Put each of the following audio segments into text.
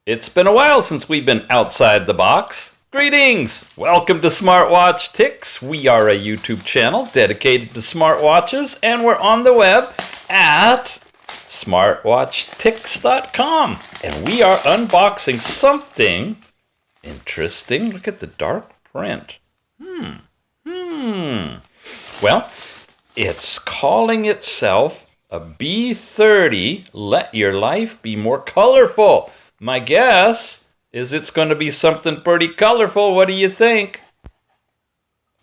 It's been a while since we've been outside the box. Greetings! Welcome to SmartWatch Ticks. We are a YouTube channel dedicated to smartwatches, and we're on the web at smartwatchticks.com. And we are unboxing something interesting. Look at the dark print. Well, it's calling itself a B30. Let your life be more colorful. My guess is it's going to be something pretty colorful. What do you think?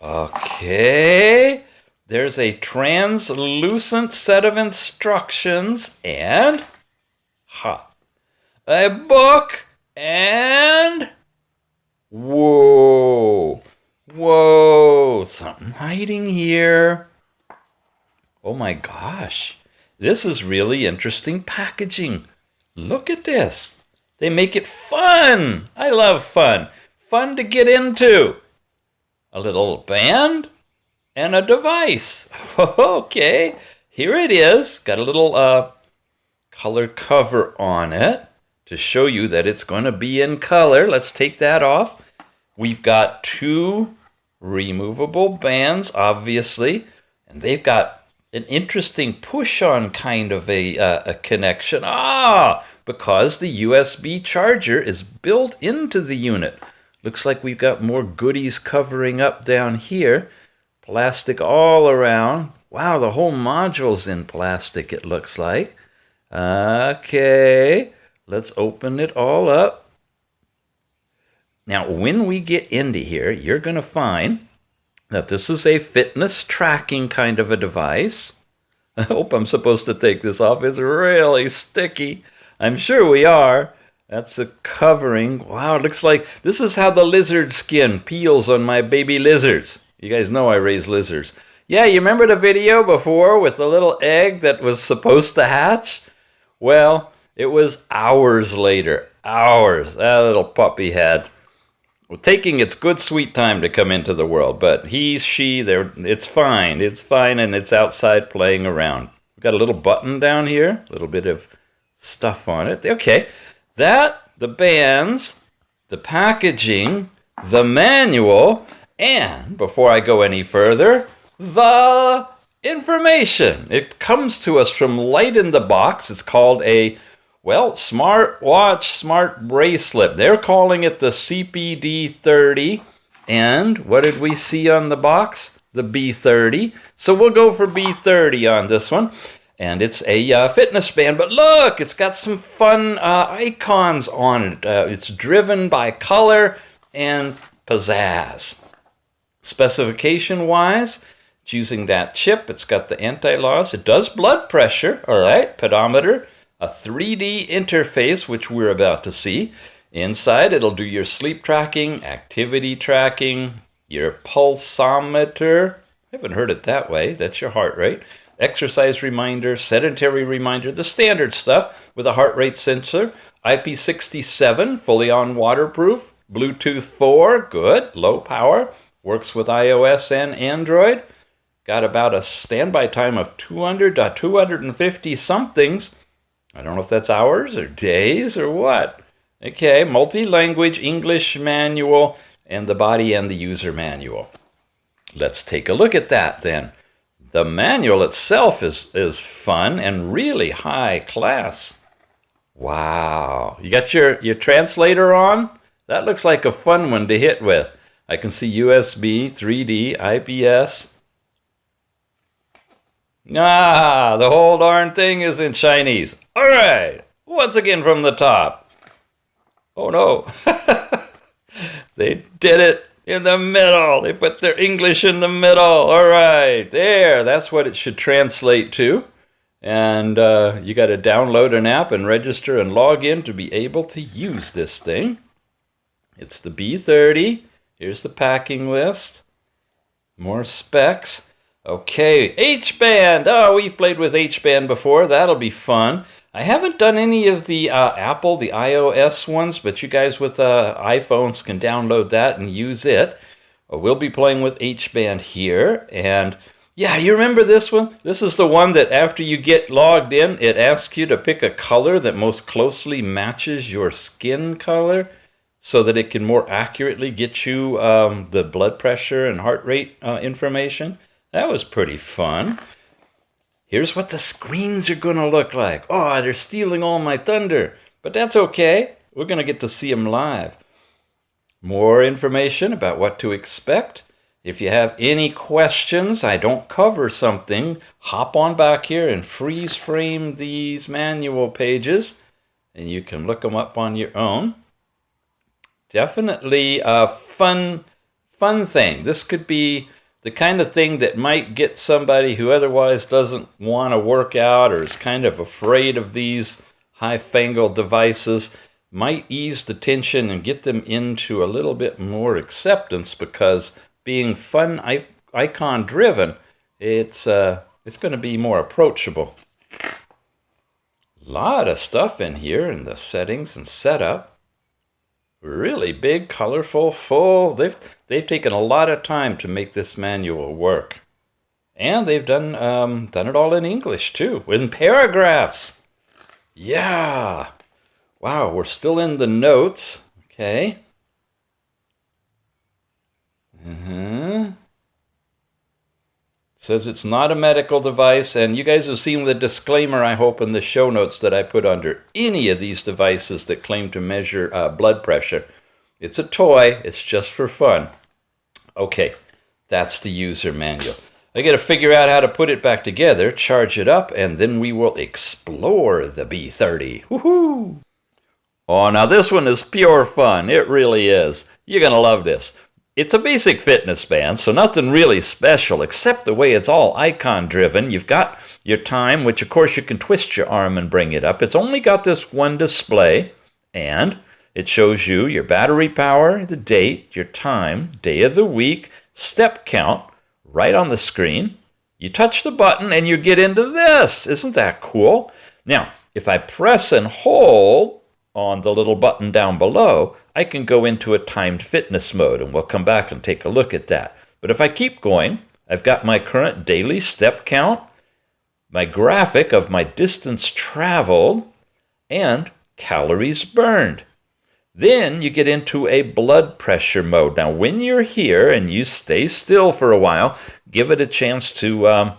Okay. There's a translucent set of instructions and a book and whoa, something hiding here. Oh my gosh, this is really interesting packaging. Look at this. They make it fun. I love fun. Fun to get into. A little band and a device. Okay, here it is. Got a little color cover on it to show you that it's going to be in color. Let's take that off. We've got two removable bands, obviously, and they've got an interesting push-on kind of a connection. Because the USB charger is built into the unit. Looks like we've got more goodies covering up down here. Plastic all around. Wow, the whole module's in plastic, it looks like. Okay, let's open it all up. Now, when we get into here, you're going to find that this is a fitness tracking kind of a device. I hope I'm supposed to take this off. It's really sticky. I'm sure we are. That's a covering. Wow, it looks like this is how the lizard skin peels on my baby lizards. You guys know I raise lizards. Yeah, you remember the video before with the little egg that was supposed to hatch? Well, it was hours later. Hours. That little puppy had. Well, taking its good sweet time to come into the world, but he, she, it's fine. It's fine, and it's outside playing around. We've got a little button down here, a little bit of stuff on it. Okay, the bands, the packaging, the manual, and before I go any further, the information. It comes to us from LightInTheBox. It's called a smartwatch, smart bracelet. They're calling it the CPD30. And what did we see on the box? The B30. So we'll go for B30 on this one. And it's a fitness band. But look, it's got some fun icons on it. It's driven by color and pizzazz. Specification-wise, it's using that chip. It's got the anti-loss. It does blood pressure, all right, pedometer. A 3D interface, which we're about to see. Inside, it'll do your sleep tracking, activity tracking, your pulsometer. I haven't heard it that way. That's your heart rate. Exercise reminder, sedentary reminder, the standard stuff with a heart rate sensor. IP67, fully on waterproof. Bluetooth 4, good, low power. Works with iOS and Android. Got about a standby time of 200 to 250 somethings. I don't know if that's hours or days or what. Okay, multi-language English manual and the body and the user manual. Let's take a look at that then. The manual itself is fun and really high class. Wow. You got your translator on? That looks like a fun one to hit with. I can see USB, 3D, IPS. The whole darn thing is in Chinese. All right, once again from the top. Oh no, they did it in the middle. They put their English in the middle. All right, there, that's what it should translate to. And you got to download an app and register and log in to be able to use this thing. It's the B30. Here's the packing list. More specs. Okay, H-band. Oh, we've played with H-band before. That'll be fun. I haven't done any of the Apple, the iOS ones, but you guys with iPhones can download that and use it. We'll be playing with H-band here, and Yeah, you remember this one? This is the one that after you get logged in, it asks you to pick a color that most closely matches your skin color so that it can more accurately get you the blood pressure and heart rate information. That was pretty fun. Here's what the screens are going to look like. Oh, they're stealing all my thunder. But that's okay. We're going to get to see them live. More information about what to expect. If you have any questions, I don't cover something, hop on back here and freeze frame these manual pages, and you can look them up on your own. Definitely a fun thing. This could be the kind of thing that might get somebody who otherwise doesn't want to work out or is kind of afraid of these high-fangled devices, might ease the tension and get them into a little bit more acceptance, because being fun icon driven, it's going to be more approachable. A lot of stuff in here in the settings and setup. Really big, colorful, full. They've taken a lot of time to make this manual work, and they've done it all in English too, in paragraphs. Yeah. Wow, we're still in the notes. Okay. Says it's not a medical device, and you guys have seen the disclaimer, I hope, in the show notes that I put under any of these devices that claim to measure blood pressure. It's a toy. It's just for fun. Okay, that's the user manual. I got to figure out how to put it back together, charge it up, and then we will explore the B30. Woohoo! Oh, now this one is pure fun. It really is. You're going to love this. It's a basic fitness band, so nothing really special except the way it's all icon driven. You've got your time, which of course you can twist your arm and bring it up. It's only got this one display, and it shows you your battery power, the date, your time, day of the week, step count, right on the screen. You touch the button and you get into this. Isn't that cool? Now, if I press and hold on the little button down below, I can go into a timed fitness mode, and we'll come back and take a look at that. But if I keep going, I've got my current daily step count, my graphic of my distance traveled, and calories burned. Then you get into a blood pressure mode. Now, when you're here and you stay still for a while, give it a chance to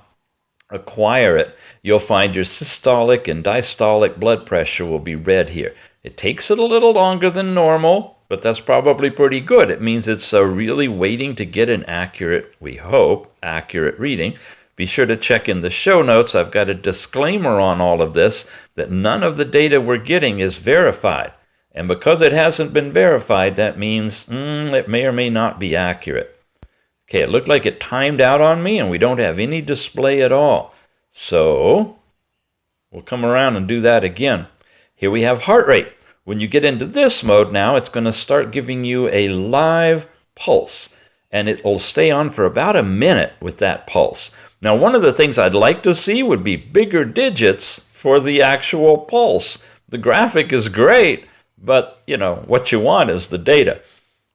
acquire it, you'll find your systolic and diastolic blood pressure will be read here. It takes it a little longer than normal, but that's probably pretty good. It means it's really waiting to get an accurate, we hope, accurate reading. Be sure to check in the show notes. I've got a disclaimer on all of this that none of the data we're getting is verified. And because it hasn't been verified, that means it may or may not be accurate. Okay, it looked like it timed out on me, and we don't have any display at all. So we'll come around and do that again. Here we have heart rate. When you get into this mode now, it's going to start giving you a live pulse, and it will stay on for about a minute with that pulse. Now, one of the things I'd like to see would be bigger digits for the actual pulse. The graphic is great, but, what you want is the data.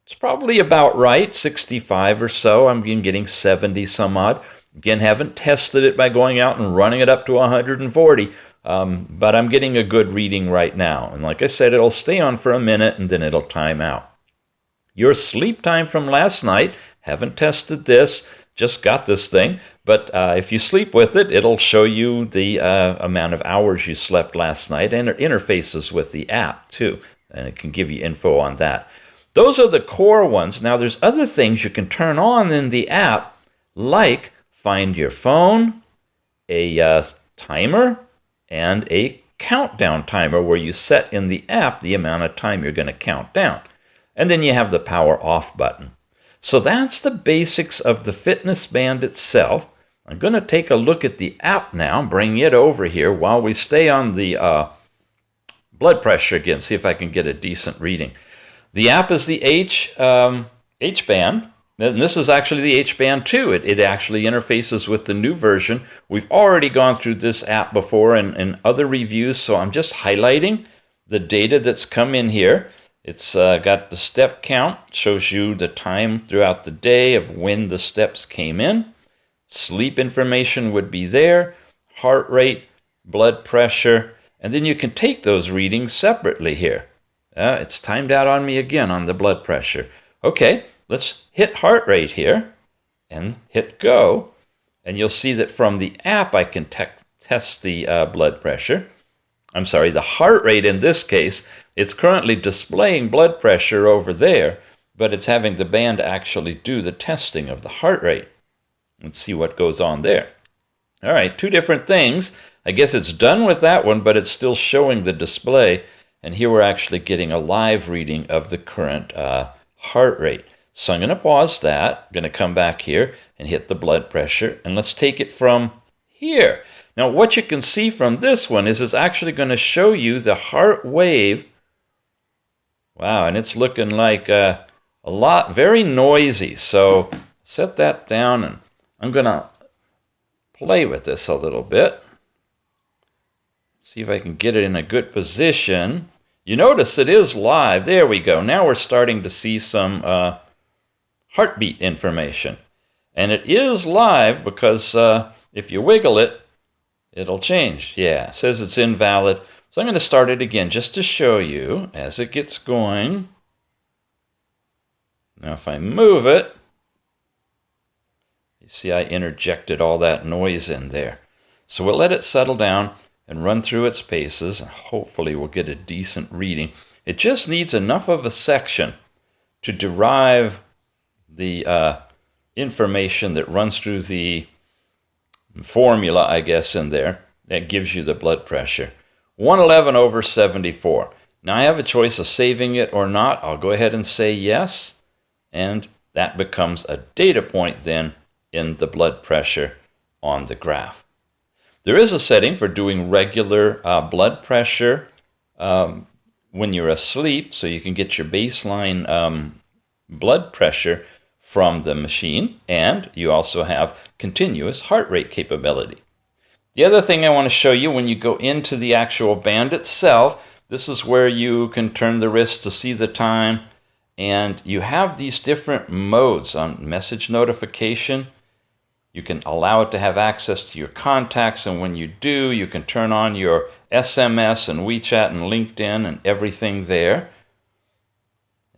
It's probably about right, 65 or so. I'm getting 70 some odd. Again, haven't tested it by going out and running it up to 140. But I'm getting a good reading right now. And like I said, it'll stay on for a minute and then it'll time out. Your sleep time from last night, haven't tested this, just got this thing. But if you sleep with it, it'll show you the amount of hours you slept last night, and it interfaces with the app too. And it can give you info on that. Those are the core ones. Now there's other things you can turn on in the app, like find your phone, a timer, and a countdown timer where you set in the app the amount of time you're going to count down. And then you have the power off button. So that's the basics of the fitness band itself. I'm going to take a look at the app now, bring it over here while we stay on the blood pressure again, see if I can get a decent reading. The app is the H-band. And this is actually the H-band 2. It actually interfaces with the new version. We've already gone through this app before in other reviews, so I'm just highlighting the data that's come in here. It's got the step count, shows you the time throughout the day of when the steps came in. Sleep information would be there, heart rate, blood pressure, and then you can take those readings separately here. It's timed out on me again on the blood pressure. Okay, let's hit heart rate here and hit go. And you'll see that from the app I can test the blood pressure. I'm sorry, the heart rate in this case. It's currently displaying blood pressure over there, but it's having the band actually do the testing of the heart rate. Let's see what goes on there. All right, two different things. I guess it's done with that one, but it's still showing the display. And here we're actually getting a live reading of the current heart rate. So I'm going to pause that. I'm going to come back here and hit the blood pressure. And let's take it from here. Now, what you can see from this one is it's actually going to show you the heart wave. Wow, and it's looking like a lot, very noisy. So set that down, and I'm going to play with this a little bit. See if I can get it in a good position. You notice it is live. There we go. Now we're starting to see some heartbeat information. And it is live because if you wiggle it, it'll change. Yeah, it says it's invalid. So I'm going to start it again just to show you as it gets going. Now if I move it, you see I interjected all that noise in there. So we'll let it settle down and run through its paces, and hopefully we'll get a decent reading. It just needs enough of a section to derive the information that runs through the formula, I guess, in there that gives you the blood pressure. 111/74. Now I have a choice of saving it or not. I'll go ahead and say yes, and that becomes a data point then in the blood pressure on the graph. There is a setting for doing regular blood pressure when you're asleep, so you can get your baseline blood pressure from the machine, and you also have continuous heart rate capability. The other thing I want to show you when you go into the actual band itself, this is where you can turn the wrist to see the time, and you have these different modes on message notification. You can allow it to have access to your contacts, and when you do, you can turn on your SMS and WeChat and LinkedIn and everything there.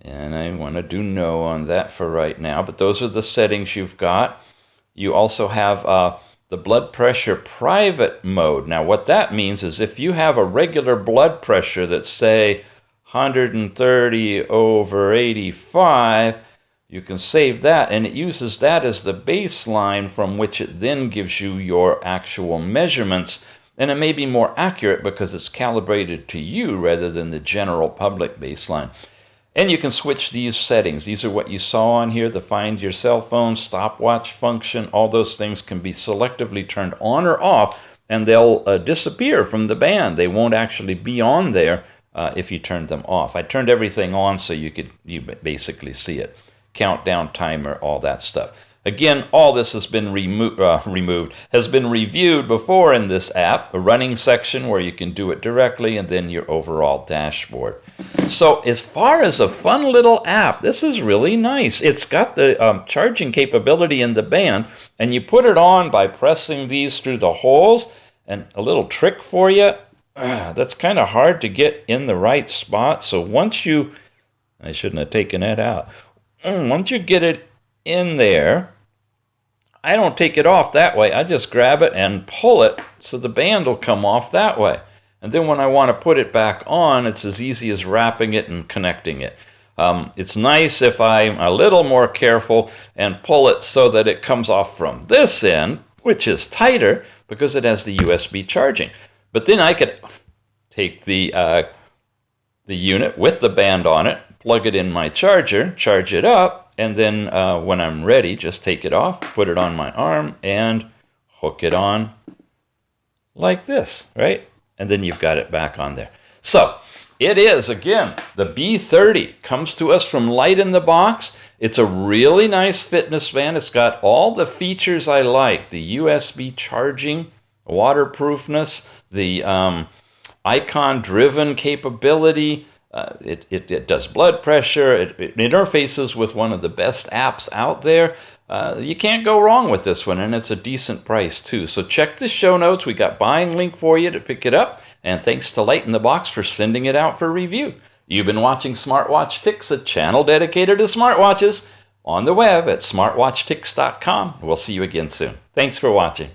And I want to do no on that for right now, but those are the settings you've got. You also have the blood pressure private mode. Now what that means is if you have a regular blood pressure that's say 130/85, you can save that, and it uses that as the baseline from which it then gives you your actual measurements, and it may be more accurate because it's calibrated to you rather than the general public baseline. And you can switch these settings. These are what you saw on here, the find your cell phone, stopwatch function. All those things can be selectively turned on or off, and they'll disappear from the band. They won't actually be on there if you turn them off. I turned everything on so you basically see it. Countdown, timer, all that stuff. Again, all this has been has been reviewed before in this app, a running section where you can do it directly, and then your overall dashboard. So as far as a fun little app, this is really nice. It's got the charging capability in the band, and you put it on by pressing these through the holes. And a little trick for you, that's kind of hard to get in the right spot. So once you, I shouldn't have taken that out. Once you get it in there, I don't take it off that way. I just grab it and pull it so the band will come off that way. And then when I want to put it back on, it's as easy as wrapping it and connecting it. It's nice if I'm a little more careful and pull it so that it comes off from this end, which is tighter because it has the USB charging. But then I could take the unit with the band on it, plug it in my charger, charge it up, and then when I'm ready, just take it off, put it on my arm, and hook it on like this, right? And then you've got it back on there. So it is, again, the B30 comes to us from LightInTheBox. It's a really nice fitness band. It's got all the features I like, the USB charging, waterproofness, the icon-driven capability, It does blood pressure. It interfaces with one of the best apps out there. You can't go wrong with this one, and it's a decent price too. So check the show notes. We got buying link for you to pick it up. And thanks to LightInTheBox for sending it out for review. You've been watching Smartwatch Ticks, a channel dedicated to smartwatches, on the web at smartwatchticks.com. We'll see you again soon. Thanks for watching.